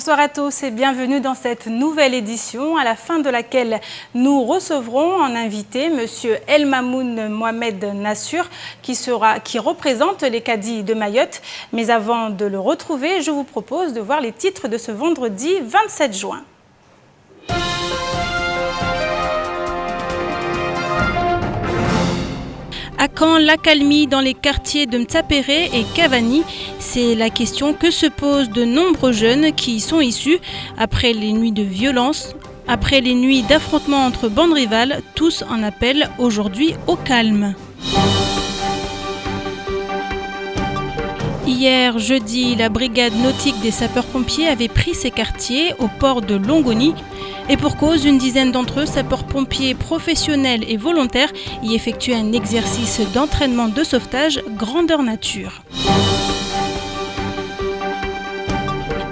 Bonsoir à tous et bienvenue dans cette nouvelle édition à la fin de laquelle nous recevrons en invité M. El Mamoun Mohamed Nassur qui représente les cadis de Mayotte. Mais avant de le retrouver, je vous propose de voir les titres de ce vendredi 27 juin. À quand l'accalmie dans les quartiers de Mtsapéré et Cavani? C'est la question que se posent de nombreux jeunes qui y sont issus. Après les nuits de violence, après les nuits d'affrontements entre bandes rivales, tous en appellent aujourd'hui au calme. Hier, jeudi, la brigade nautique des sapeurs-pompiers avait pris ces quartiers au port de Longoni. Et pour cause, une dizaine d'entre eux, sapeurs-pompiers professionnels et volontaires, y effectuaient un exercice d'entraînement de sauvetage grandeur nature.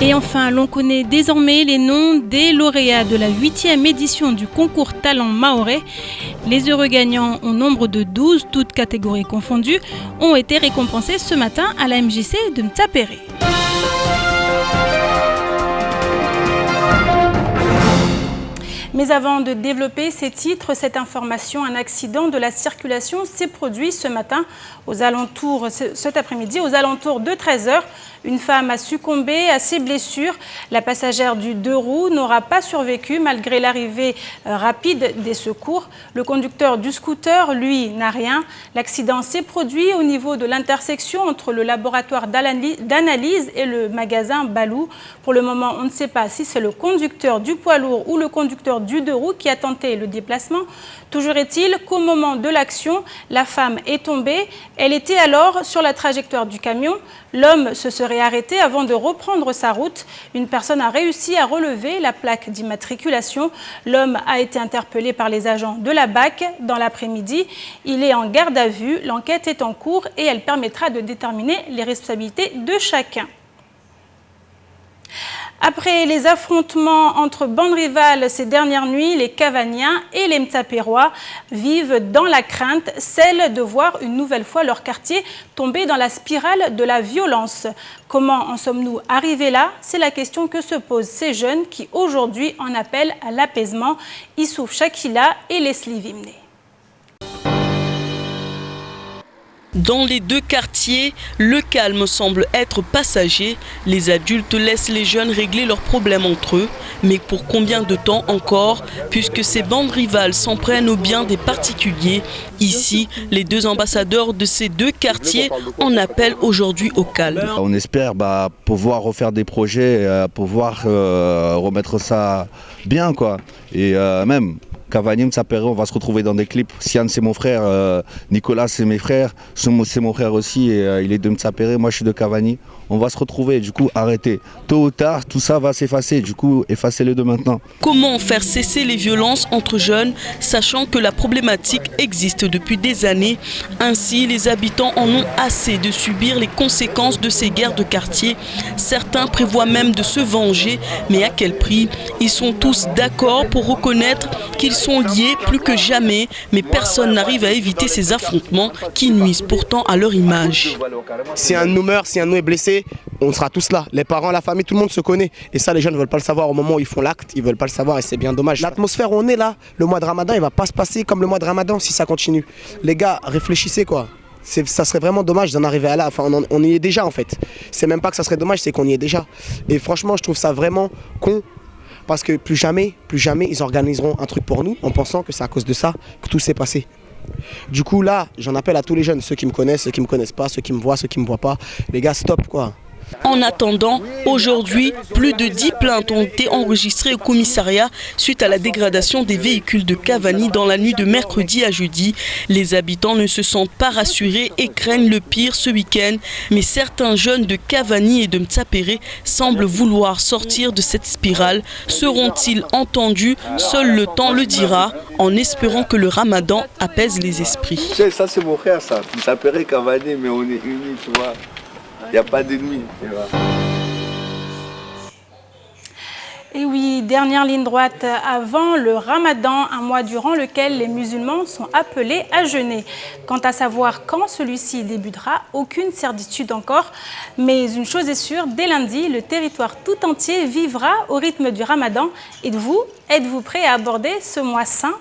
Et enfin, l'on connaît désormais les noms des lauréats de la 8e édition du concours Talent Maoré. Les heureux gagnants, au nombre de 12, toutes catégories confondues, ont été récompensés ce matin à la MJC de Mtsapéré. Mais avant de développer ces titres, cette information, un accident de la circulation s'est produit ce matin, cet après-midi, aux alentours de 13h. Une femme a succombé à ses blessures. La passagère du 2 roues n'aura pas survécu malgré l'arrivée rapide des secours. Le conducteur du scooter, lui, n'a rien. L'accident s'est produit au niveau de l'intersection entre le laboratoire d'analyse et le magasin Balou. Pour le moment, on ne sait pas si c'est le conducteur du poids lourd ou le conducteur du 2 roues qui a tenté le déplacement. Toujours est-il qu'au moment de l'action, la femme est tombée. Elle était alors sur la trajectoire du camion. L'homme se serait arrêté avant de reprendre sa route. Une personne a réussi à relever la plaque d'immatriculation. L'homme a été interpellé par les agents de la BAC dans l'après-midi. Il est en garde à vue. L'enquête est en cours et elle permettra de déterminer les responsabilités de chacun. Après les affrontements entre bandes rivales ces dernières nuits, les Cavaniens et les Mtsapérois vivent dans la crainte, celle de voir une nouvelle fois leur quartier tomber dans la spirale de la violence. Comment en sommes-nous arrivés là? C'est la question que se posent ces jeunes qui aujourd'hui en appellent à l'apaisement. Issouf Chakila et Leslie Vimné. Dans les deux quartiers, le calme semble être passager. Les adultes laissent les jeunes régler leurs problèmes entre eux. Mais pour combien de temps encore, puisque ces bandes rivales s'en prennent aux biens des particuliers? Ici, les deux ambassadeurs de ces deux quartiers en appellent aujourd'hui au calme. On espère pouvoir refaire des projets, pouvoir remettre ça bien, quoi. Et même... Cavani, Mtsapéré, on va se retrouver dans des clips. Sian, c'est mon frère, Nicolas, c'est mes frères, c'est mon frère aussi, et il est de Mtsapéré, moi je suis de Cavani. On va se retrouver, du coup, arrêtez. Tôt ou tard, tout ça va s'effacer, du coup, effacez-le de maintenant. Comment faire cesser les violences entre jeunes, sachant que la problématique existe depuis des années? Ainsi, les habitants en ont assez de subir les conséquences de ces guerres de quartier. Certains prévoient même de se venger, mais à quel prix? Ils sont tous d'accord pour reconnaître qu'ils sont liés plus que jamais, mais personne n'arrive à éviter ces affrontements qui nuisent pourtant à leur image. Si un de nous meurt, si un de nous est blessé, on sera tous là. Les parents, la famille, tout le monde se connaît. Et ça, les jeunes ne veulent pas le savoir au moment où ils font l'acte. Ils ne veulent pas le savoir et c'est bien dommage. L'atmosphère où on est là, le mois de Ramadan, il ne va pas se passer comme le mois de Ramadan si ça continue. Les gars, réfléchissez quoi. Ça serait vraiment dommage d'en arriver à là. Enfin, on y est déjà en fait. C'est même pas que ça serait dommage, c'est qu'on y est déjà. Et franchement, je trouve ça vraiment con. Parce que plus jamais, ils organiseront un truc pour nous en pensant que c'est à cause de ça que tout s'est passé. Du coup, là, j'en appelle à tous les jeunes, ceux qui me connaissent, ceux qui ne me connaissent pas, ceux qui me voient, ceux qui ne me voient pas. Les gars, stop quoi. En attendant, aujourd'hui, plus de 10 plaintes ont été enregistrées au commissariat suite à la dégradation des véhicules de Cavani dans la nuit de mercredi à jeudi. Les habitants ne se sentent pas rassurés et craignent le pire ce week-end. Mais certains jeunes de Cavani et de Mtsapéré semblent vouloir sortir de cette spirale. Seront-ils entendus? Seul le temps le dira, en espérant que le Ramadan apaise les esprits. Ça c'est mon frère ça, Mtsapéré, Cavani, mais on est unis, tu vois. Il n'y a pas d'ennemis. Et oui, dernière ligne droite avant le Ramadan, un mois durant lequel les musulmans sont appelés à jeûner. Quant à savoir quand celui-ci débutera, aucune certitude encore. Mais une chose est sûre, dès lundi, le territoire tout entier vivra au rythme du Ramadan. Êtes-vous prêt à aborder ce mois saint ?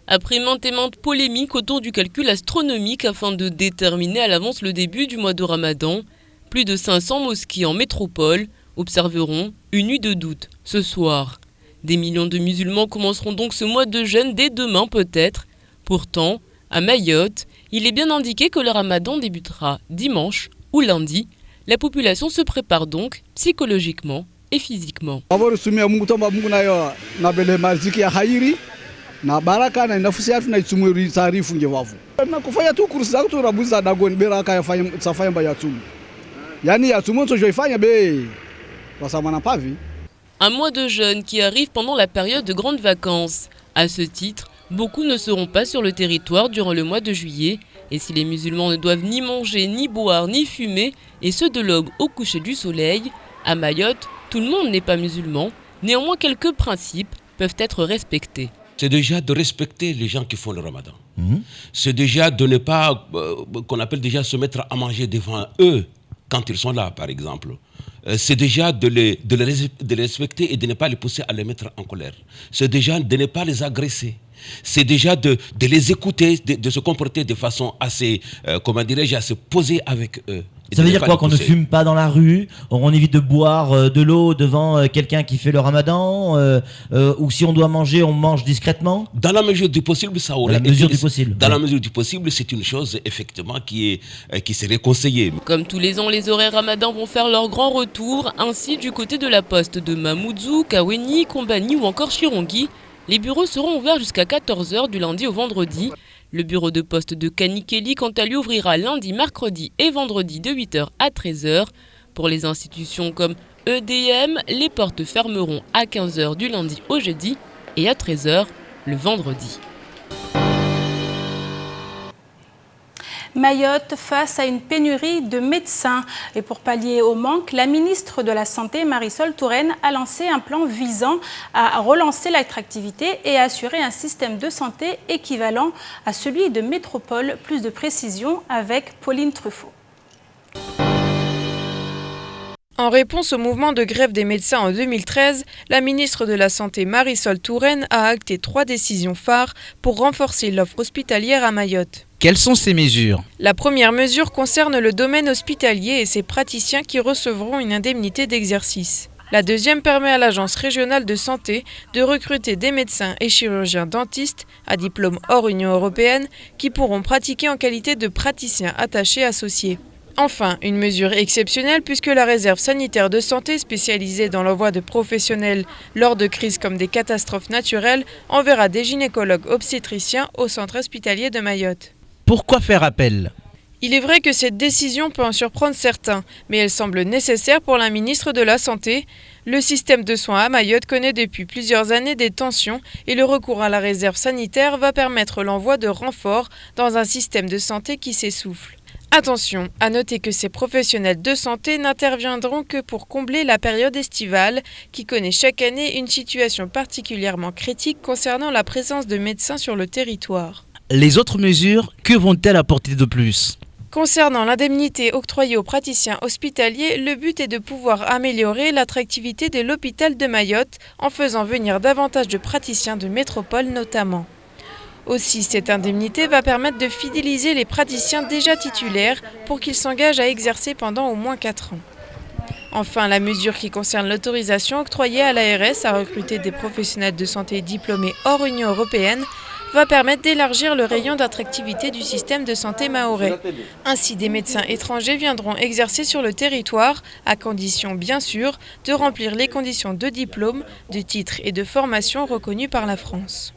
Après maintes et maintes polémiques autour du calcul astronomique afin de déterminer à l'avance le début du mois de Ramadan, plus de 500 mosquées en métropole observeront une nuit de doute ce soir. Des millions de musulmans commenceront donc ce mois de jeûne dès demain peut-être. Pourtant, à Mayotte, il est bien indiqué que le Ramadan débutera dimanche ou lundi. La population se prépare donc psychologiquement et physiquement. Na baraka na inafusi yatu na itsumuri taarifu ngewavu na kufanya tu kursi zako tu rabuza dagoni beraka yafanya safanya ba yatumu yani yatumu to joifanya be wasamana pavi. Un mois de jeûne qui arrive pendant la période de grandes vacances. À ce titre, beaucoup ne seront pas sur le territoire durant le mois de juillet. Et si les musulmans ne doivent ni manger, ni boire, ni fumer, et ce de l'aube au coucher du soleil, à Mayotte, tout le monde n'est pas musulman. Néanmoins, quelques principes peuvent être respectés. C'est déjà de respecter les gens qui font le Ramadan. C'est déjà de ne pas, qu'on appelle déjà se mettre à manger devant eux quand ils sont là, par exemple. C'est déjà de les respecter et de ne pas les pousser à les mettre en colère. C'est déjà de ne pas les agresser. C'est déjà de les écouter, de se comporter de façon assez, comment dirais-je, assez posée avec eux. Ça veut dire quoi, qu'on ne fume pas dans la rue, on évite de boire de l'eau devant quelqu'un qui fait le Ramadan, ou si on doit manger, on mange discrètement? Dans la mesure du possible, ça aurait été... Dans la mesure du possible, c'est une chose effectivement qui serait conseillée. Comme tous les ans, les horaires Ramadan vont faire leur grand retour. Ainsi, du côté de la poste de Mamoudzou, Kaweni, Kombani ou encore Chirongui, les bureaux seront ouverts jusqu'à 14h du lundi au vendredi. Le bureau de poste de Kanikeli, quant à lui, ouvrira lundi, mercredi et vendredi de 8h à 13h. Pour les institutions comme EDM, les portes fermeront à 15h du lundi au jeudi et à 13h le vendredi. Mayotte face à une pénurie de médecins. Et pour pallier au manque, la ministre de la Santé, Marisol Touraine, a lancé un plan visant à relancer l'attractivité et à assurer un système de santé équivalent à celui de métropole. Plus de précision avec Pauline Truffaut. En réponse au mouvement de grève des médecins en 2013, la ministre de la Santé Marisol Touraine a acté 3 décisions phares pour renforcer l'offre hospitalière à Mayotte. Quelles sont ces mesures? La première mesure concerne le domaine hospitalier et ses praticiens qui recevront une indemnité d'exercice. La deuxième permet à l'Agence régionale de santé de recruter des médecins et chirurgiens dentistes à diplôme hors Union européenne qui pourront pratiquer en qualité de praticiens attachés associés. Enfin, une mesure exceptionnelle puisque la réserve sanitaire de santé spécialisée dans l'envoi de professionnels lors de crises comme des catastrophes naturelles enverra des gynécologues obstétriciens au centre hospitalier de Mayotte. Pourquoi faire appel? Il est vrai que cette décision peut en surprendre certains, mais elle semble nécessaire pour la ministre de la Santé. Le système de soins à Mayotte connaît depuis plusieurs années des tensions et le recours à la réserve sanitaire va permettre l'envoi de renforts dans un système de santé qui s'essouffle. Attention, à noter que ces professionnels de santé n'interviendront que pour combler la période estivale qui connaît chaque année une situation particulièrement critique concernant la présence de médecins sur le territoire. Les autres mesures, que vont-elles apporter de plus? Concernant l'indemnité octroyée aux praticiens hospitaliers, le but est de pouvoir améliorer l'attractivité de l'hôpital de Mayotte en faisant venir davantage de praticiens de métropole notamment. Aussi, cette indemnité va permettre de fidéliser les praticiens déjà titulaires pour qu'ils s'engagent à exercer pendant au moins 4 ans. Enfin, la mesure qui concerne l'autorisation octroyée à l'ARS à recruter des professionnels de santé diplômés hors Union européenne va permettre d'élargir le rayon d'attractivité du système de santé mahorais. Ainsi, des médecins étrangers viendront exercer sur le territoire, à condition bien sûr de remplir les conditions de diplôme, de titre et de formation reconnues par la France.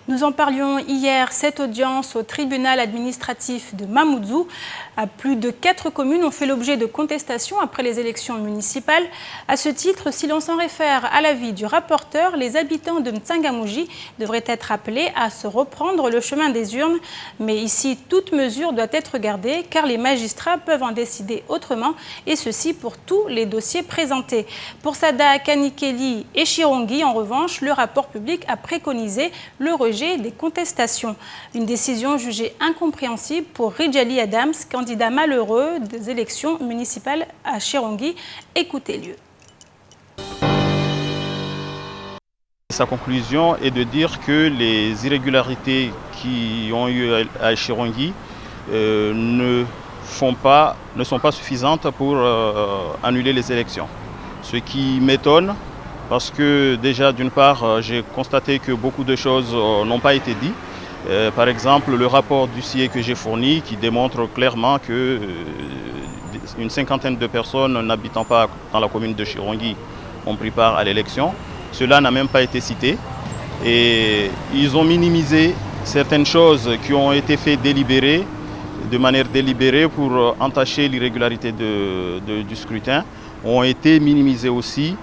Nous en parlions hier, cette audience au tribunal administratif de Mamoudzou. À plus de 4 communes ont fait l'objet de contestations après les élections municipales. À ce titre, si l'on s'en réfère à l'avis du rapporteur, les habitants de Mtsangamouji devraient être appelés à se reprendre le chemin des urnes. Mais ici, toute mesure doit être gardée car les magistrats peuvent en décider autrement et ceci pour tous les dossiers présentés. Pour Sada, Kanikeli et Chirongi, en revanche, le rapport public a préconisé le rejet des contestations. Une décision jugée incompréhensible pour Rijali Adams, candidat malheureux des élections municipales à Chirongi. Écoutez-le. Sa conclusion est de dire que les irrégularités qui ont eu à Chirongi ne sont pas suffisantes pour annuler les élections. Ce qui m'étonne parce que déjà d'une part j'ai constaté que beaucoup de choses n'ont pas été dites. Par exemple, le rapport du CIE que j'ai fourni qui démontre clairement que une cinquantaine de personnes n'habitant pas dans la commune de Chirongi ont pris part à l'élection. Cela n'a même pas été cité. Et ils ont minimisé certaines choses qui ont été faites de manière délibérée pour entacher l'irrégularité du scrutin, ont été minimisées aussi,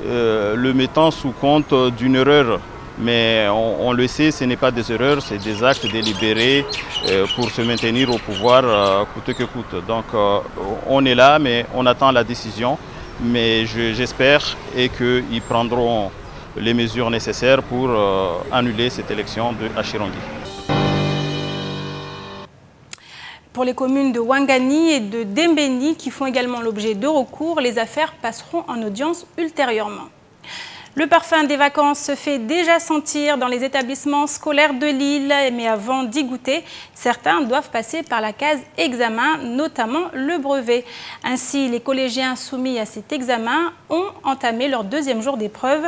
le mettant sous compte d'une erreur. Mais on le sait, ce n'est pas des erreurs, c'est des actes délibérés pour se maintenir au pouvoir coûte que coûte. Donc on est là, mais on attend la décision. Mais j'espère qu'ils prendront les mesures nécessaires pour annuler cette élection à Chirongi. Pour les communes de Ouangani et de Dembeni qui font également l'objet de recours, les affaires passeront en audience ultérieurement. Le parfum des vacances se fait déjà sentir dans les établissements scolaires de Lille, mais avant d'y goûter, certains doivent passer par la case examen, notamment le brevet. Ainsi, les collégiens soumis à cet examen ont entamé leur 2e jour d'épreuve.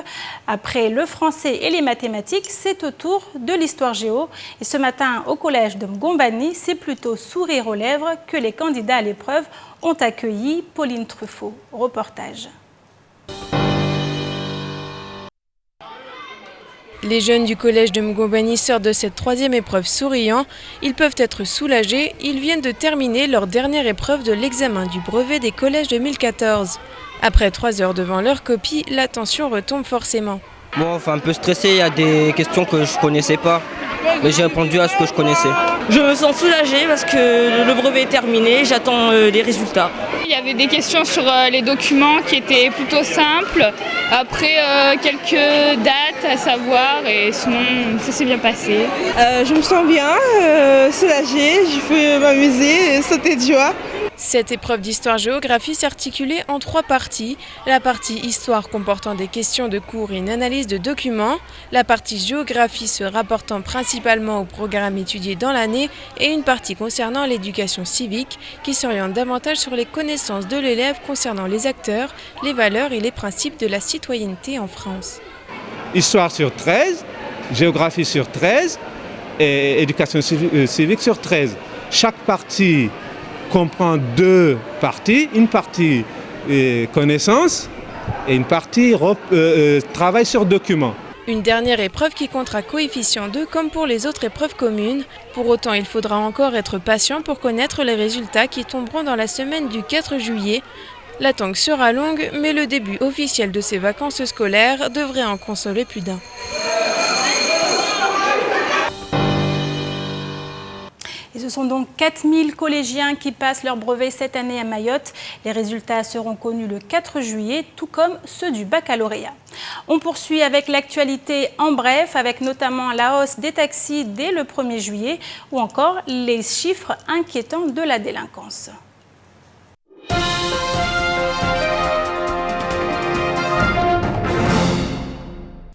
Après le français et les mathématiques, c'est au tour de l'histoire géo. Et ce matin, au collège de Mgombani, c'est plutôt sourire aux lèvres que les candidats à l'épreuve ont accueilli. Pauline Truffaut, reportage. Les jeunes du collège de Mgombani sortent de cette 3e épreuve souriants. Ils peuvent être soulagés. Ils viennent de terminer leur dernière épreuve de l'examen du brevet des collèges 2014. Après 3 heures devant leur copie, la tension retombe forcément. Bon, un peu stressé, il y a des questions que je ne connaissais pas. Mais j'ai répondu à ce que je connaissais. Je me sens soulagée parce que le brevet est terminé, j'attends les résultats. Il y avait des questions sur les documents qui étaient plutôt simples. Après, quelques dates à savoir et sinon, ça s'est bien passé. Je me sens bien, soulagée, je peux m'amuser, sauter de joie. Cette épreuve d'histoire-géographie s'articulait en 3 parties. La partie histoire comportant des questions de cours et une analyse de documents. La partie géographie se rapportant principalement au programme étudié dans l'année. Et une partie concernant l'éducation civique qui s'oriente davantage sur les connaissances de l'élève concernant les acteurs, les valeurs et les principes de la citoyenneté en France. Histoire sur 13, géographie sur 13 et éducation civique sur 13. Chaque partie comprend 2 parties, une partie connaissance et une partie travail sur document. Une dernière épreuve qui comptera coefficient 2 comme pour les autres épreuves communes. Pour autant, il faudra encore être patient pour connaître les résultats qui tomberont dans la semaine du 4 juillet. L'attente sera longue, mais le début officiel de ces vacances scolaires devrait en consoler plus d'un. Et ce sont donc 4000 collégiens qui passent leur brevet cette année à Mayotte. Les résultats seront connus le 4 juillet, tout comme ceux du baccalauréat. On poursuit avec l'actualité en bref, avec notamment la hausse des taxis dès le 1er juillet ou encore les chiffres inquiétants de la délinquance.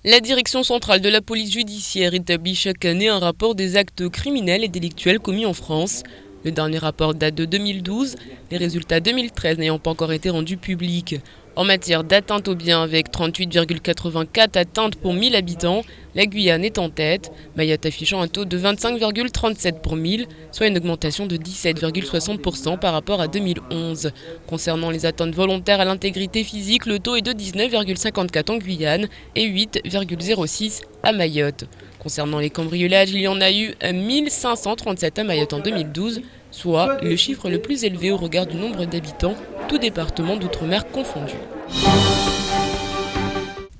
La direction centrale de la police judiciaire établit chaque année un rapport des actes criminels et délictuels commis en France. Le dernier rapport date de 2012, les résultats 2013 n'ayant pas encore été rendus publics. En matière d'atteinte aux biens avec 38,84 atteintes pour 1000 habitants, la Guyane est en tête, Mayotte affichant un taux de 25,37 pour 1000, soit une augmentation de 17,60% par rapport à 2011. Concernant les atteintes volontaires à l'intégrité physique, le taux est de 19,54 en Guyane et 8,06 à Mayotte. Concernant les cambriolages, il y en a eu 1537 à Mayotte en 2012, soit le chiffre le plus élevé au regard du nombre d'habitants, tout département d'outre-mer confondu.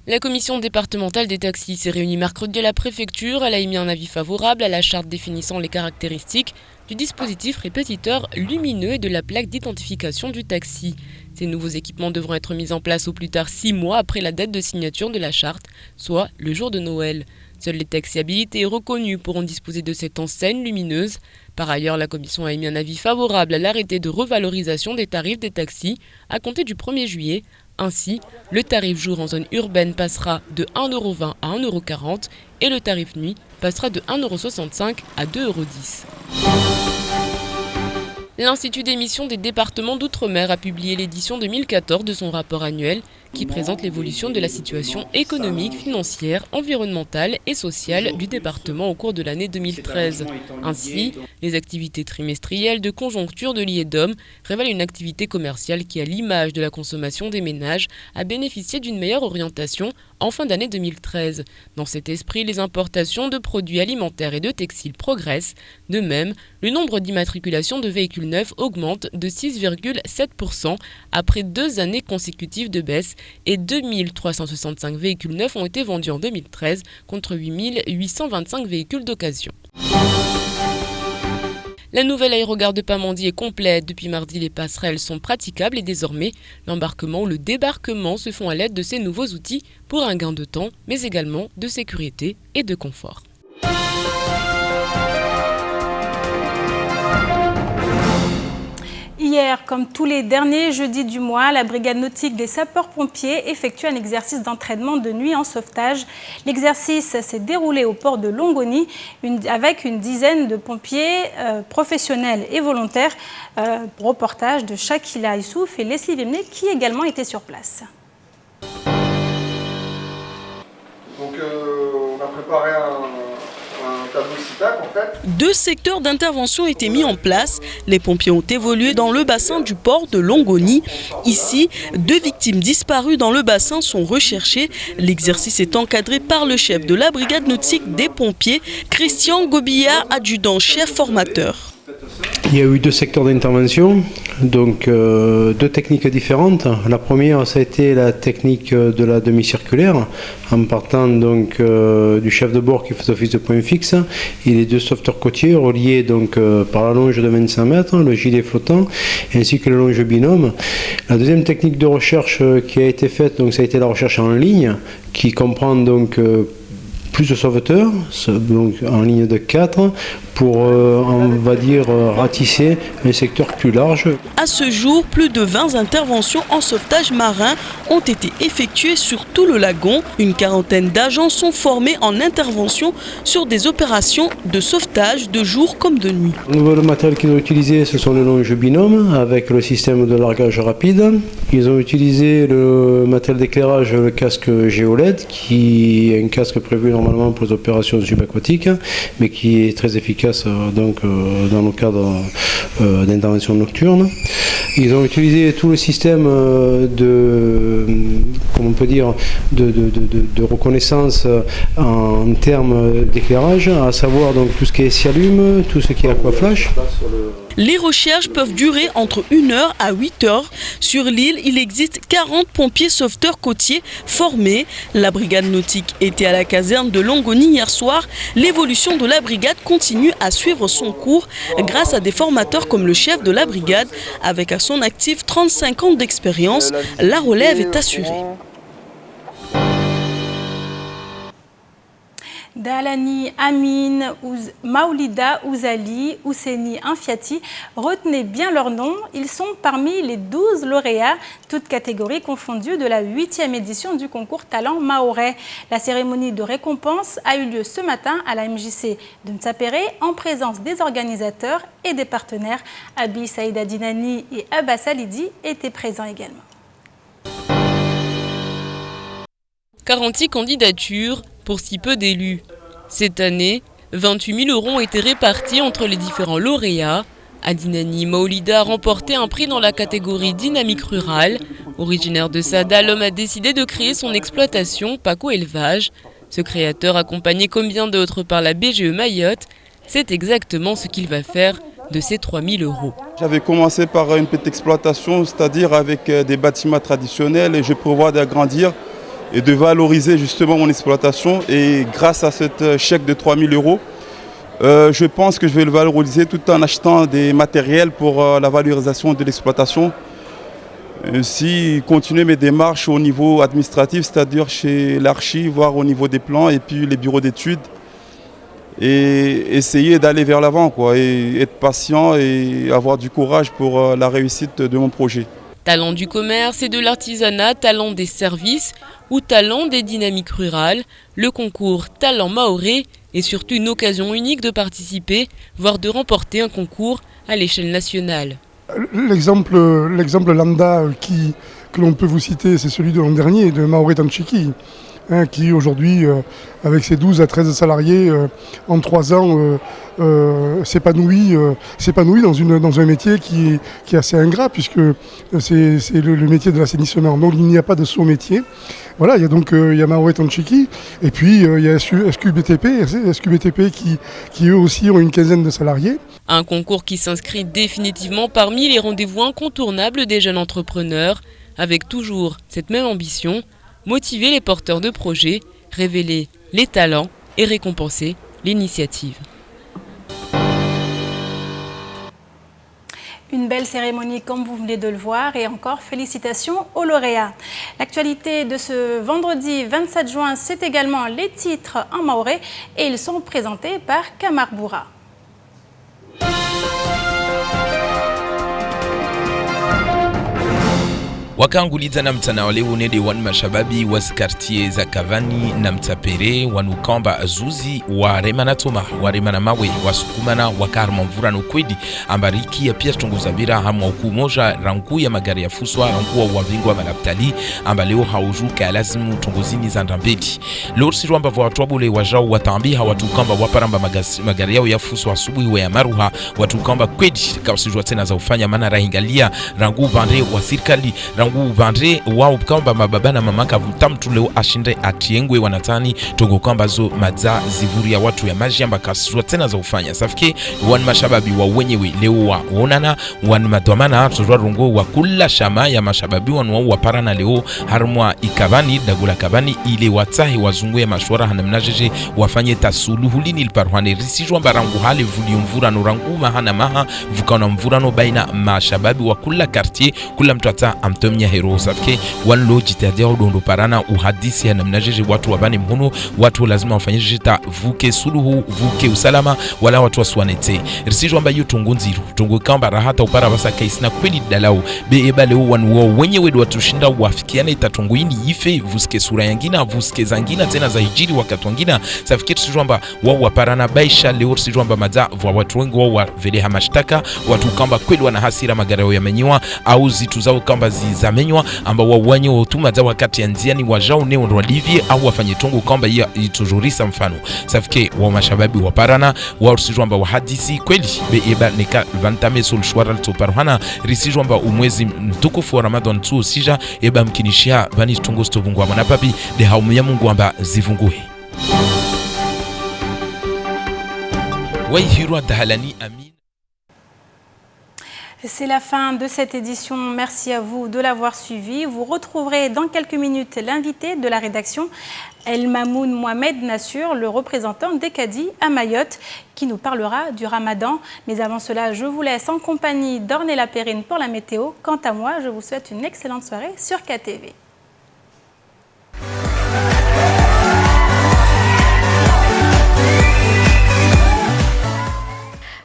La commission départementale des taxis s'est réunie mercredi à la préfecture. Elle a émis un avis favorable à la charte définissant les caractéristiques du dispositif répétiteur lumineux et de la plaque d'identification du taxi. Ces nouveaux équipements devront être mis en place au plus tard 6 mois après la date de signature de la charte, soit le jour de Noël. Seuls les taxis habilités et reconnus pourront disposer de cette enseigne lumineuse. Par ailleurs, la commission a émis un avis favorable à l'arrêté de revalorisation des tarifs des taxis à compter du 1er juillet. Ainsi, le tarif jour en zone urbaine passera de 1,20 € à 1,40 € et le tarif nuit passera de 1,65 € à 2,10 €. L'Institut d'émission des départements d'outre-mer a publié l'édition 2014 de son rapport annuel qui présente l'évolution de la situation économique, financière, environnementale et sociale du département au cours de l'année 2013. Ainsi, les activités trimestrielles de conjoncture de l'IEDOM révèlent une activité commerciale qui, à l'image de la consommation des ménages, a bénéficié d'une meilleure orientation en fin d'année 2013. Dans cet esprit, les importations de produits alimentaires et de textiles progressent. De même, le nombre d'immatriculations de véhicules neufs augmente de 6,7% après 2 années consécutives de baisse et 2365 véhicules neufs ont été vendus en 2013 contre 8825 véhicules d'occasion. La nouvelle aérogare de Pamandzi est complète. Depuis mardi, les passerelles sont praticables et désormais, l'embarquement ou le débarquement se font à l'aide de ces nouveaux outils pour un gain de temps, mais également de sécurité et de confort. Hier, comme tous les derniers jeudis du mois, la brigade nautique des sapeurs-pompiers effectue un exercice d'entraînement de nuit en sauvetage. L'exercice s'est déroulé au port de Longoni avec une dizaine de pompiers professionnels et volontaires. Reportage de Shakila Issouf et Leslie Vimné qui également étaient sur place. Donc on a préparé un tableau CITAC en fait. 2 secteurs d'intervention étaient mis en place. Les pompiers ont évolué dans le bassin du port de Longoni. Ici, 2 victimes disparues dans le bassin sont recherchées. L'exercice est encadré par le chef de la brigade nautique des pompiers, Christian Gobillard, adjudant-chef formateur. Il y a eu 2 secteurs d'intervention, donc 2 techniques différentes. La première, ça a été la technique de la demi-circulaire, en partant donc du chef de bord qui fait office de point fixe et les 2 sauveteurs côtiers reliés donc par la longe de 25 mètres, le gilet flottant, ainsi que la longe binôme. La deuxième technique de recherche qui a été faite, donc ça a été la recherche en ligne, qui comprend donc plus de sauveteurs, donc en ligne de 4, pour, on va dire, ratisser un secteur plus large. À ce jour, plus de 20 interventions en sauvetage marin ont été effectuées sur tout le lagon. Une quarantaine d'agents sont formés en intervention sur des opérations de sauvetage de jour comme de nuit. Le matériel qu'ils ont utilisé, ce sont les longes binômes avec le système de largage rapide. Ils ont utilisé le matériel d'éclairage, le casque GeoLED, qui est un casque prévu normalement pour les opérations subaquatiques, mais qui est très efficace donc, dans le cadre d'intervention nocturne. Ils ont utilisé tout le système de reconnaissance en termes d'éclairage, à savoir donc tout ce qui est Cialume, tout ce qui est aquaflash. Les recherches peuvent durer entre 1 heure à 8 heures. Sur l'île, il existe 40 pompiers sauveteurs côtiers formés. La brigade nautique était à la caserne de Longoni hier soir. L'évolution de la brigade continue à suivre son cours grâce à des formateurs comme le chef de la brigade. Avec à son actif 35 ans d'expérience, la relève est assurée. Dalani Amin, Maoulida Ouzali, Ousseni Infiati, retenez bien leurs noms. Ils sont parmi les 12 lauréats, toutes catégories confondues, de la 8e édition du concours Talent Mahorais. La cérémonie de récompense a eu lieu ce matin à la MJC de Ntsapéré en présence des organisateurs et des partenaires. Abi Saïda Dinani et Abbas Alidi étaient présents également. 46 candidatures pour si peu d'élus. Cette année, 28 000 € ont été répartis entre les différents lauréats. Adinani Maoulida a remporté un prix dans la catégorie dynamique rurale. Originaire de Sada, l'homme a décidé de créer son exploitation Paco Élevage. Ce créateur, accompagné comme bien d'autres par la BGE Mayotte, c'est exactement ce qu'il va faire de ces 3 000 €. J'avais commencé par une petite exploitation, c'est-à-dire avec des bâtiments traditionnels, et je prévois d'agrandir et de valoriser justement mon exploitation. Et grâce à ce chèque de 3 000 €, je pense que je vais le valoriser tout en achetant des matériels pour la valorisation de l'exploitation. Ainsi, continuer mes démarches au niveau administratif, c'est-à-dire chez l'archive, voire au niveau des plans et puis les bureaux d'études. Et essayer d'aller vers l'avant, et être patient et avoir du courage pour la réussite de mon projet. Talent du commerce et de l'artisanat, talent des services ou talent des dynamiques rurales, le concours Talent Maoré est surtout une occasion unique de participer, voire de remporter un concours à l'échelle nationale. L'exemple lambda que l'on peut vous citer, c'est celui de l'an dernier, de Maoré Tanchiki, qui aujourd'hui, avec ses 12 à 13 salariés, en 3 ans, s'épanouit dans un métier qui est assez ingrat, puisque c'est le métier de l'assainissement. Donc il n'y a pas de sous-métier. Voilà, il y a Maoré Tanchiki, et puis il y a SQBTP qui eux aussi ont une quinzaine de salariés. Un concours qui s'inscrit définitivement parmi les rendez-vous incontournables des jeunes entrepreneurs, avec toujours cette même ambition: motiver les porteurs de projets, révéler les talents et récompenser l'initiative. Une belle cérémonie comme vous venez de le voir, et encore félicitations aux lauréats. L'actualité de ce vendredi 27 juin, c'est également les titres en maoré, et ils sont présentés par Kamar Boura. Wakanguliza na mtanawale unede wan mashababi wasikartie za Kavani na Mtapere wanukamba azuzi waremana toma waremana mawe wasukumana wakarma mvura nukwedi ambariki ya pia tunguzabira hamwa ukumoja rangu ya magari ya fuswa rangu wa wabingwa malaptali ambaleo haujuka lazimu tunguzini za ndambedi lorsi rwamba vwatwabule wajao watambi hawatukamba waparamba magari yao ya fuswa asubuhi wa ya maruha watukamba kwedi kabsijwa tena za ufanya mana rahingalia rangu bande wa sirikali rangu bandre wao kamba mababa na mamaka vutamtu leo ashinde atiengwe wanatani togo kamba zo madza zivuri ya watu ya majamba kaswa tena za ufanya safike wan mashababi wa wenyewe leo waonana wan madomana tuzwa rungo wa kula shama ya mashababi wanu wa parana leo harmwa ikabani dagula kabani ile watahi wazungwe mashwara hanamnajeje wafanye tasuluhulini ilparwane risijwa barangu hale vuli mvura no rangu mahana maha vukana mvura no baina mashababi wa kula quartier kula mtata amtomnya hero safike wanlo jitadia udondo parana uhadisi ya namnajeje watu wabane mhono watu lazima wafanye jita vuke suluhu vuke usalama wala watu waswanete risijwa amba yu tungunziru tungu kamba rahata upara basa kaisina kweli dalao beeba leo wanwo wenyewe watushinda wafikiane itatunguini ife vuske sura yangina vuske zangina tena za hijiri wakati wangina safike risijwa amba wao waparana baisha leo risijwa amba maza vwa watu wengi wao vele hamashtaka watu kamba kweli wana hasira magarao ya menyiwa au zitu zao kamba zamenywa amba wawanye utuma za wakati anziani wajao neo rolivie au wafanye tongo kamba ya itujurisa mfano safike wa mashababi wa parana wa risijwa amba wahadisi kweli beeba nika vantame sul shwara toparhana risijwa amba umwezi mtukufu wa Ramadan tu sija eba mkinishia bani tongo stobungwa manapapi de haumuya Mungu amba zivunguhe Waihirwa dahalani amin. C'est la fin de cette édition. Merci à vous de l'avoir suivi. Vous retrouverez dans quelques minutes l'invité de la rédaction, El Mamoun Mohamed Nassur, le représentant des Cadis à Mayotte, qui nous parlera du Ramadan. Mais avant cela, je vous laisse en compagnie d'Ornella Perrine pour la météo. Quant à moi, je vous souhaite une excellente soirée sur KTV.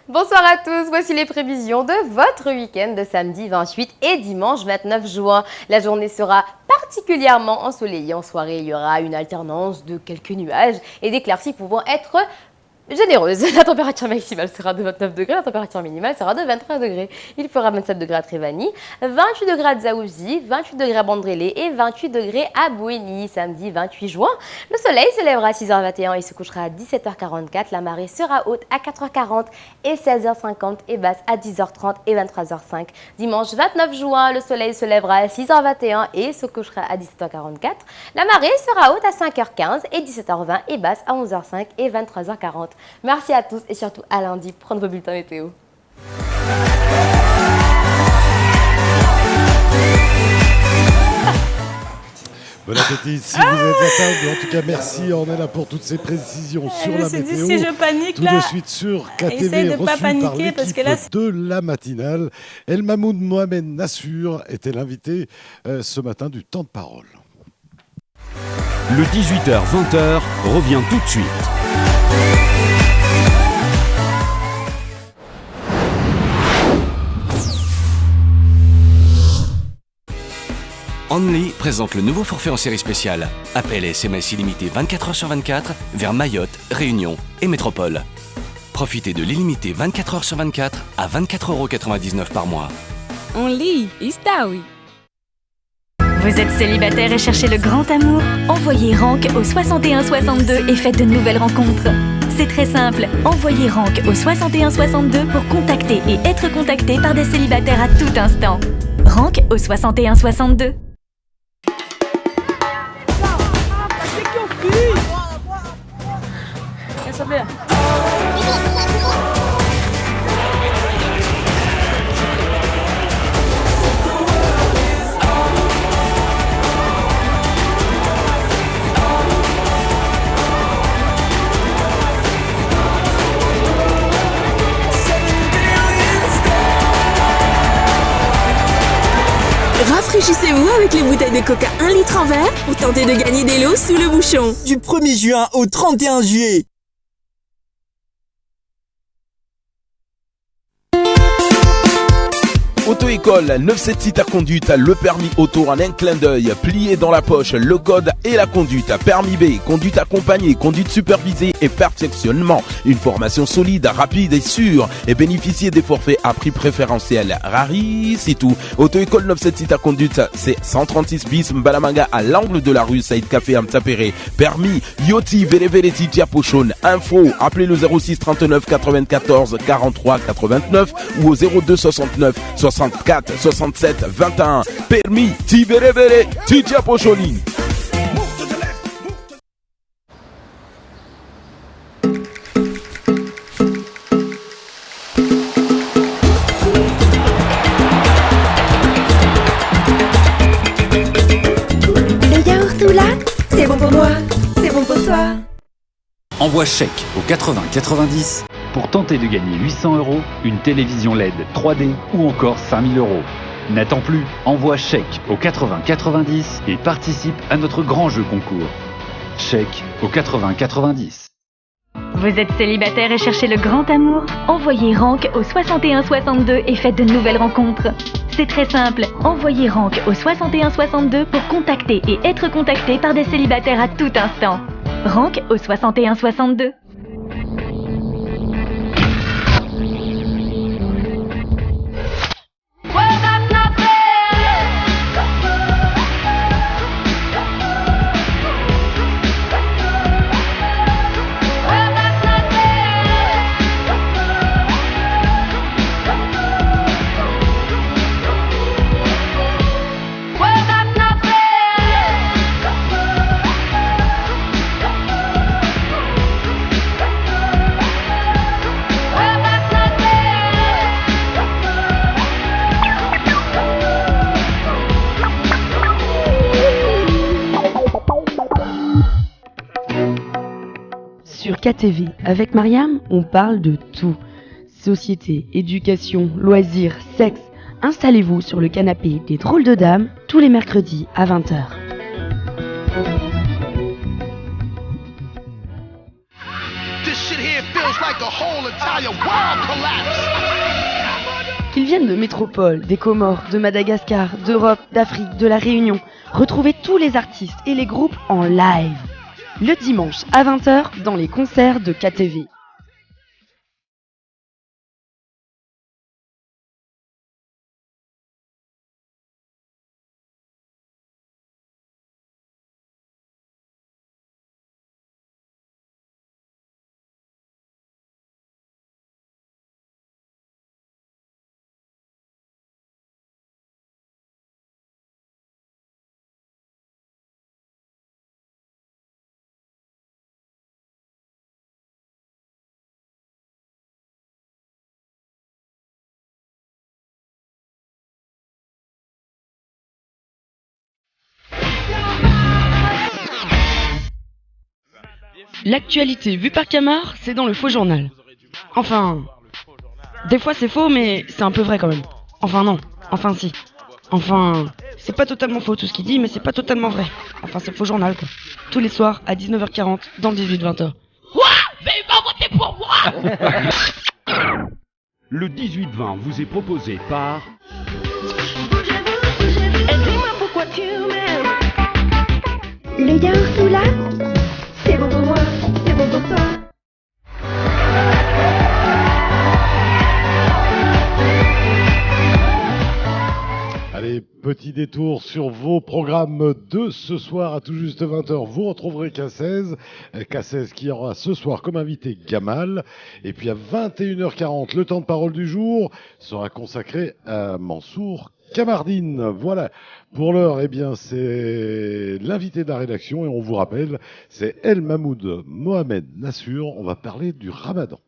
Bonsoir à tous, voici les prévisions de votre week-end de samedi 28 et dimanche 29 juin. La journée sera particulièrement ensoleillée. En soirée, il y aura une alternance de quelques nuages et d'éclaircies pouvant être généreuse. La température maximale sera de 29 degrés, la température minimale sera de 23 degrés. Il fera 27 degrés à Trévani, 28 degrés à Dzaouzi, 28 degrés à Bandrélé et 28 degrés à Bouéni. Samedi 28 juin, le soleil se lèvera à 6h21 et se couchera à 17h44. La marée sera haute à 4h40 et 16h50 et basse à 10h30 et 23h05. Dimanche 29 juin, le soleil se lèvera à 6h21 et se couchera à 17h44. La marée sera haute à 5h15 et 17h20 et basse à 11h05 et 23h40. Merci à tous et surtout à lundi pour prendre vos bulletins météo. Bon appétit si vous êtes à table. En tout cas, merci. On est là pour toutes ces précisions sur la météo. Si je panique, tout là, de suite sur KTV, essaye de reçu pas paniquer, par l'équipe parce que là, de la matinale. El Mahmoud Mohamed Nassur était l'invité ce matin du temps de parole. Le 18h-20h revient tout de suite. Only présente le nouveau forfait en série spéciale. Appel et SMS illimité 24h/24 vers Mayotte, Réunion et Métropole. Profitez de l'illimité 24h/24 à 24,99 € par mois. Only, Istawi. Vous êtes célibataire et cherchez le grand amour? Envoyez Rank au 6162 et faites de nouvelles rencontres. C'est très simple, envoyez Rank au 6162 pour contacter et être contacté par des célibataires à tout instant. Rank au 6162. Rafraîchissez-vous avec les bouteilles de coca 1 litre en verre pour tenter de gagner des lots sous le bouchon. Du 1er juin au 31 juillet. Auto-école 976 à conduite, le permis auto en un clin d'œil, plié dans la poche, le code et la conduite, permis B, conduite accompagnée, conduite supervisée et perfectionnement. Une formation solide, rapide et sûre et bénéficier des forfaits à prix préférentiel. Rari, c'est tout. Auto-école 976 à conduite, c'est 136 bis Mbalamanga à l'angle de la rue Saïd Café Amtsapéré. Permis Yoti Vélévéléti Diapochon. Info, appelez le 06 39 94 43 89 ou au 02 69 64 67 21. Permis Tibérevere Titia Pochonine. Le yaourt tout là, c'est bon pour moi, c'est bon pour toi. Envoie chèque au 80 90 pour tenter de gagner 800 €, une télévision LED 3D ou encore 5000 €. N'attends plus, envoie chèque au 80 90 et participe à notre grand jeu concours. Chèque au 80 90. Vous êtes célibataire et cherchez le grand amour? Envoyez Rank au 6162 et faites de nouvelles rencontres. C'est très simple, envoyez Rank au 6162 pour contacter et être contacté par des célibataires à tout instant. Rank au 6162. Sur KTV, avec Mariam, on parle de tout. Société, éducation, loisirs, sexe. Installez-vous sur le canapé des drôles de dames tous les mercredis à 20h. Qu'ils viennent de Métropole, des Comores, de Madagascar, d'Europe, d'Afrique, de la Réunion, retrouvez tous les artistes et les groupes en live. Le dimanche à 20h dans les concerts de KTV. L'actualité vue par Camar, c'est dans le faux journal. Enfin, des fois c'est faux, mais c'est un peu vrai quand même. Enfin non, enfin si. Enfin, c'est pas totalement faux tout ce qu'il dit, mais c'est pas totalement vrai. Enfin, c'est faux journal quoi. Tous les soirs à 19h40 dans le 18-20h. Quoi? Mais il va voter pour moi. Le 18-20 vous est proposé par... Dis-moi pourquoi tu m'aimes. Le yaourt tout là, c'est bon pour moi, c'est bon pour toi. Allez, petit détour sur vos programmes de ce soir à tout juste 20h. Vous retrouverez K16 qui aura ce soir comme invité Gamal. Et puis à 21h40, le temps de parole du jour sera consacré à Mansour Kamardine. Voilà. Pour l'heure, eh bien, c'est l'invité de la rédaction et on vous rappelle, c'est El Mahmoud Mohamed Nassur. On va parler du Ramadan.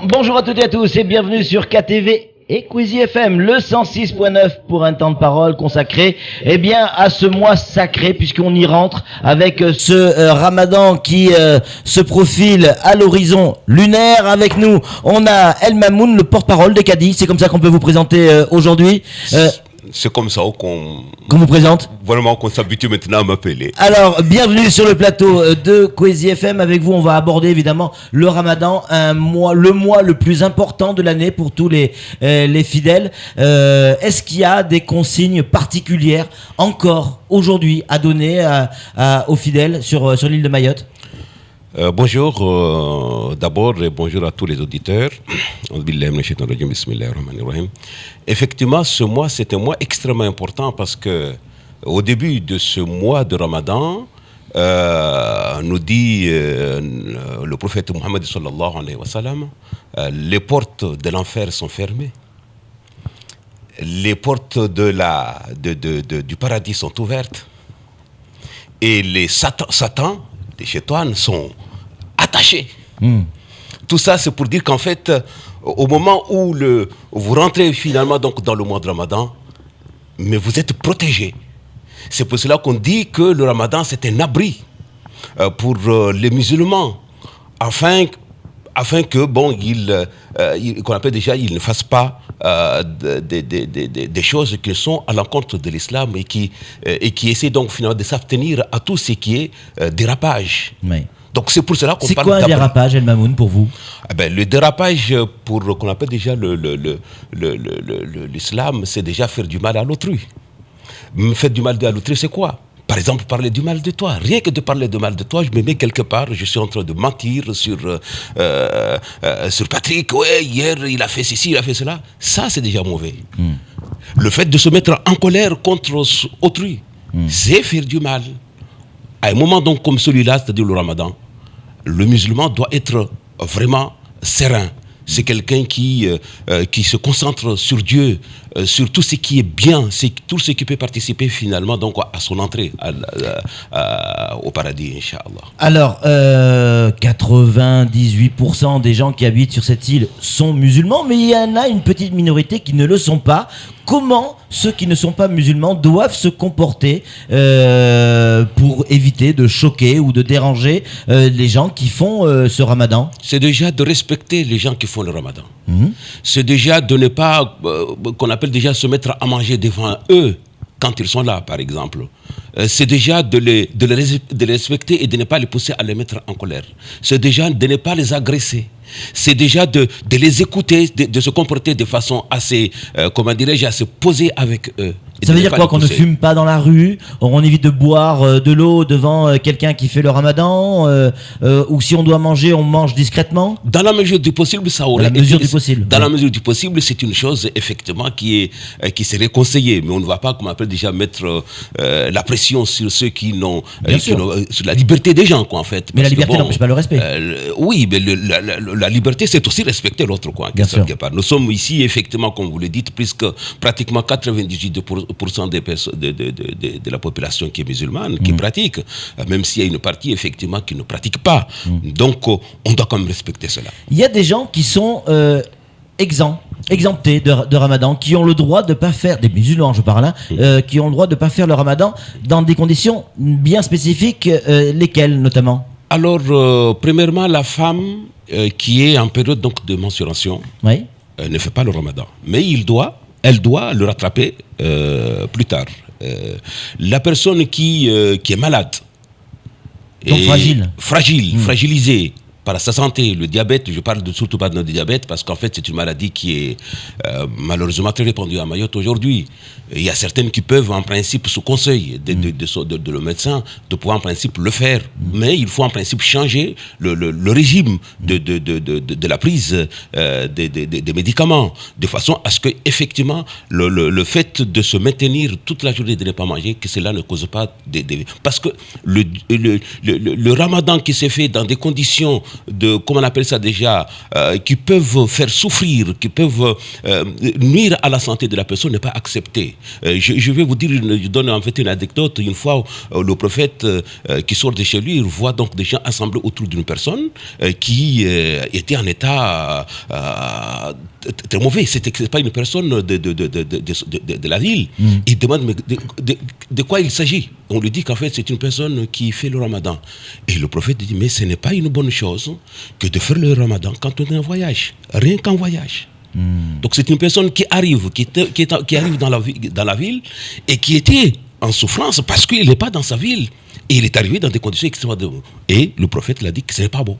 Bonjour à toutes et à tous et bienvenue sur KTV et Quizy FM, le 106.9 pour un temps de parole consacré à ce mois sacré puisqu'on y rentre avec ce Ramadan qui se profile à l'horizon lunaire. Avec nous, on a El Mamoun, le porte-parole des Cadis, c'est comme ça qu'on peut vous présenter aujourd'hui. C'est comme ça qu'on vous présente. Vraiment qu'on s'habitue maintenant à m'appeler. Alors, bienvenue sur le plateau de Quizy FM. Avec vous, on va aborder évidemment le Ramadan, le mois le plus important de l'année pour tous les fidèles. Est-ce qu'il y a des consignes particulières encore aujourd'hui à donner aux fidèles sur l'île de Mayotte? Bonjour d'abord et bonjour à tous les auditeurs. Effectivement, ce mois, c'est un mois extrêmement important parce que au début de ce mois de Ramadan, nous dit le prophète Mohammed sallallahu alayhi wa sallam, les portes de l'enfer sont fermées. Les portes du paradis sont ouvertes. Et les Satan, les Shaitans sont attachés. Tout ça, c'est pour dire qu'en fait, au moment où vous rentrez finalement donc dans le mois de Ramadan, mais vous êtes protégés. C'est pour cela qu'on dit que le Ramadan, c'est un abri pour les musulmans, afin que, qu'on appelle déjà, ils ne fassent pas des choses qui sont à l'encontre de l'islam et qui essaient donc finalement de s'abstenir à tout ce qui est dérapage. Oui. Donc c'est pour cela qu'on parle. C'est quoi un dérapage, El Mamoun, pour vous? Le dérapage, qu'on appelle déjà l'islam, c'est déjà faire du mal à l'autrui. Faire du mal à l'autrui, c'est quoi? Par exemple, parler du mal de toi. Rien que de parler du mal de toi, je me mets quelque part, je suis en train de mentir sur Patrick. Ouais, hier, il a fait ceci, il a fait cela. Ça, c'est déjà mauvais. Le fait de se mettre en colère contre autrui, c'est faire du mal. À un moment donc comme celui-là, c'est-à-dire le Ramadan, le musulman doit être vraiment serein. C'est quelqu'un qui se concentre sur Dieu, sur tout ce qui est bien, c'est tout ce qui peut participer finalement donc à son entrée au paradis, Inch'Allah. Alors, 98% des gens qui habitent sur cette île sont musulmans, mais il y en a une petite minorité qui ne le sont pas. Comment ceux qui ne sont pas musulmans doivent se comporter pour éviter de choquer ou de déranger les gens qui font ce Ramadan? C'est déjà de respecter les gens qui font le Ramadan. C'est déjà de ne pas, qu'on appelle déjà se mettre à manger devant eux quand ils sont là, par exemple. C'est déjà de les respecter et de ne pas les pousser à les mettre en colère. C'est déjà de ne pas les agresser. C'est déjà de les écouter, de se comporter de façon assez, assez posée avec eux. Ça veut dire quoi, qu'on ne fume pas dans la rue, on évite de boire de l'eau devant quelqu'un qui fait le Ramadan, ou si on doit manger, on mange discrètement? Dans la mesure du possible, ça aurait été... Dans la mesure du possible, c'est une chose effectivement qui serait conseillée, mais on ne va pas, comme on appelle déjà, mettre la pression sur ceux qui n'ont... sur la liberté des gens, quoi, en fait. Mais la liberté n'empêche pas le respect. Oui, mais la liberté, c'est aussi respecter l'autre, quoi. Nous sommes ici, effectivement, comme vous le dites, puisque pratiquement 98% 50% de la population qui est musulmane, qui pratique, même s'il y a une partie effectivement qui ne pratique pas. Donc on doit quand même respecter cela. Il y a des gens qui sont exemptés de Ramadan, qui ont le droit de ne pas faire, des musulmans je parle, qui ont le droit de ne pas faire le Ramadan dans des conditions bien spécifiques, lesquelles notamment? Alors, premièrement, la femme qui est en période donc, de menstruation ne fait pas le Ramadan. Mais elle doit le rattraper plus tard. La personne qui est malade, donc fragilisée par sa santé, le diabète, je parle surtout pas de diabète parce qu'en fait c'est une maladie qui est malheureusement très répandue à Mayotte aujourd'hui. Il y a certaines qui peuvent en principe sous conseil de le médecin de pouvoir en principe le faire, mais il faut en principe changer le régime de la prise des médicaments de façon à ce que effectivement le fait de se maintenir toute la journée de ne pas manger, que cela ne cause pas parce que le Ramadan qui s'est fait dans des conditions comment on appelle ça déjà, qui peuvent faire souffrir, qui peuvent nuire à la santé de la personne n'est pas accepté. Je vais vous dire, je donne en fait une anecdote. Une fois, le prophète qui sort de chez lui, il voit donc des gens assemblés autour d'une personne qui était en état très mauvais. C'était pas une personne de la ville. Il demande mais de quoi il s'agit. On lui dit qu'en fait c'est une personne qui fait le Ramadan. Et le prophète dit mais ce n'est pas une bonne chose que de faire le Ramadan quand on est en voyage, rien qu'en voyage. Donc c'est une personne qui arrive, qui arrive dans la ville et qui était en souffrance parce qu'il n'est pas dans sa ville. Et il est arrivé dans des conditions extrêmement... Et le prophète l'a dit que ce n'est pas bon.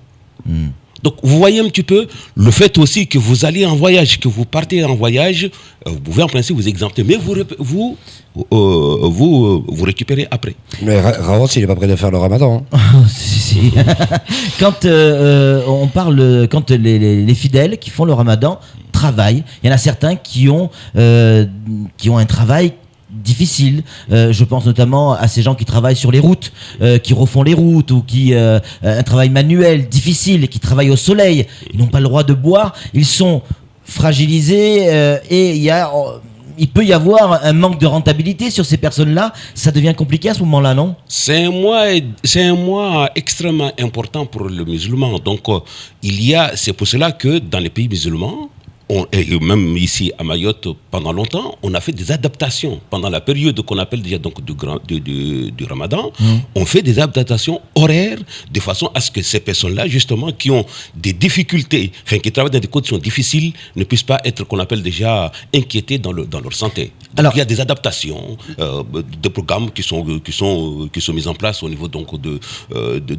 Donc vous voyez un petit peu le fait aussi que vous allez en voyage, que vous partez en voyage, vous pouvez en principe vous exempter, mais vous récupérez après. Mais Raoult, il n'est pas prêt de faire le Ramadan. Si. Quand on parle, quand les fidèles qui font le Ramadan travaillent, il y en a certains qui ont un travail difficile. Je pense notamment à ces gens qui travaillent sur les routes, qui refont les routes ou qui un travail manuel difficile, qui travaillent au soleil. Ils n'ont pas le droit de boire. Ils sont fragilisés et il peut y avoir un manque de rentabilité sur ces personnes-là. Ça devient compliqué à ce moment-là, non? C'est un mois extrêmement important pour le musulman. Donc c'est pour cela que dans les pays musulmans, et même ici à Mayotte, pendant longtemps, on a fait des adaptations. Pendant la période qu'on appelle déjà donc du Ramadan, on fait des adaptations horaires de façon à ce que ces personnes-là, justement, qui ont des difficultés, qui travaillent dans des conditions difficiles, ne puissent pas être, qu'on appelle déjà, inquiétés dans leur santé. Donc, alors, il y a des adaptations, de programmes qui sont mis en place au niveau donc de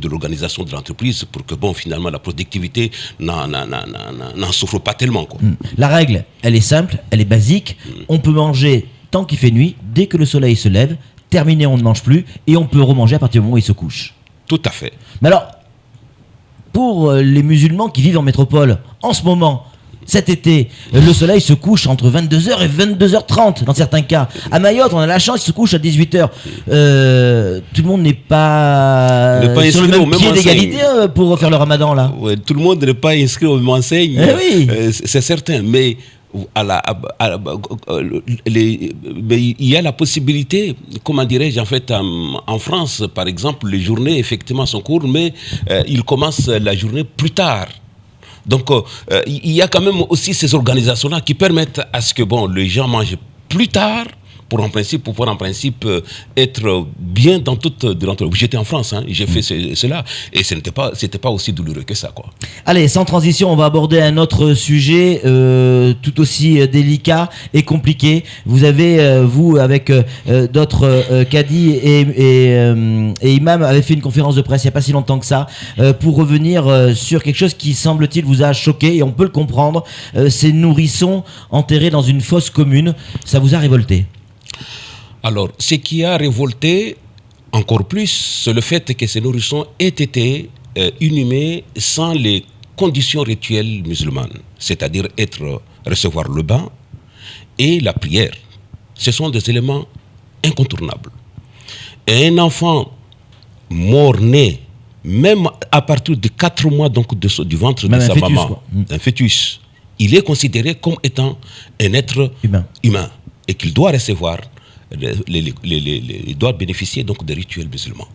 l'organisation de l'entreprise pour que, finalement, la productivité n'en souffre pas tellement, quoi. La règle, elle est simple, elle est basique. On peut manger tant qu'il fait nuit, dès que le soleil se lève, terminé, on ne mange plus, et on peut remanger à partir du moment où il se couche. Tout à fait. Mais alors, pour les musulmans qui vivent en métropole, en ce moment, cet été, le soleil se couche entre 22h et 22h30 dans certains cas. À Mayotte, on a la chance, il se couche à 18h. Tout le monde n'est pas sur le même pied d'égalité pour faire le Ramadan là. Ouais, tout le monde n'est pas inscrit aux mêmes enseignes. Oui. C'est certain, mais il y a la possibilité, comment dirais-je, en fait, en France, par exemple, les journées effectivement sont courtes, mais ils commencent la journée plus tard. Donc, il y a quand même aussi ces organisations-là qui permettent à ce que les gens mangent plus tard pour pouvoir en principe être bien dans toute l'entreprise. J'étais en France, j'ai fait cela et c'était pas aussi douloureux que ça, quoi. Allez, sans transition, on va aborder un autre sujet tout aussi délicat et compliqué. Vous avez, vous, avec d'autres cadis et imams, avez fait une conférence de presse il n'y a pas si longtemps que ça pour revenir sur quelque chose qui, semble-t-il, vous a choqué et on peut le comprendre. Ces nourrissons enterrés dans une fosse commune, ça vous a révolté? Alors, ce qui a révolté encore plus, c'est le fait que ces nourrissons aient été inhumés sans les conditions rituelles musulmanes, c'est-à-dire recevoir le bain et la prière. Ce sont des éléments incontournables. Et un enfant mort-né, même à partir de 4 mois donc du ventre même de sa maman, un fœtus, il est considéré comme étant un être humain et qu'il doit recevoir il doit bénéficier donc des rituels musulmans.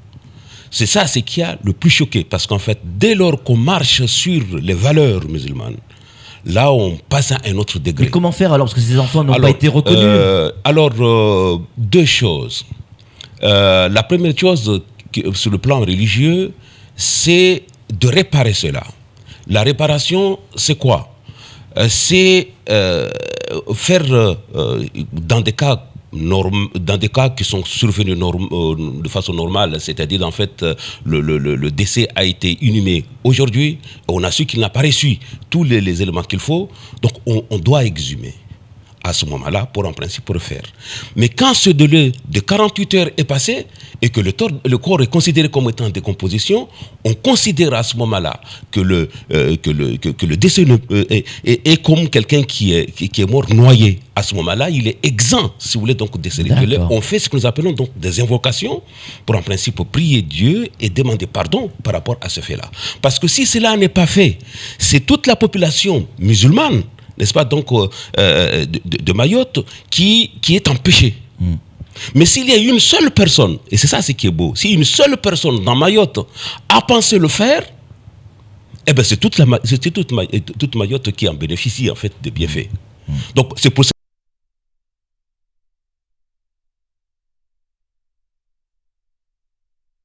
C'est ça, c'est qui a le plus choqué, parce qu'en fait, dès lors qu'on marche sur les valeurs musulmanes, là, on passe à un autre degré. Mais comment faire alors, parce que ces enfants n'ont pas été reconnus? Deux choses. La première chose, sur le plan religieux, c'est de réparer cela. La réparation, c'est quoi? C'est faire, dans des cas qui sont survenus de façon normale, c'est-à-dire en fait le décès a été inhumé aujourd'hui, on a su qu'il n'a pas reçu tous les éléments qu'il faut, donc on doit exhumer à ce moment-là pour en principe refaire. Mais quand ce délai de 48 heures est passé et que le corps est considéré comme étant en décomposition, on considère à ce moment-là que le décès est comme quelqu'un qui est mort noyé. À ce moment-là, il est exempt, si vous voulez, donc de ces rituels. On fait ce que nous appelons donc des invocations pour en principe prier Dieu et demander pardon par rapport à ce fait-là. Parce que si cela n'est pas fait, c'est toute la population musulmane, n'est-ce pas, donc de Mayotte, qui est empêchée. Mais s'il y a une seule personne, et c'est ça ce qui est beau, si une seule personne dans Mayotte a pensé le faire, eh ben c'est toute Mayotte qui en bénéficie en fait des bienfaits. Donc c'est pour cela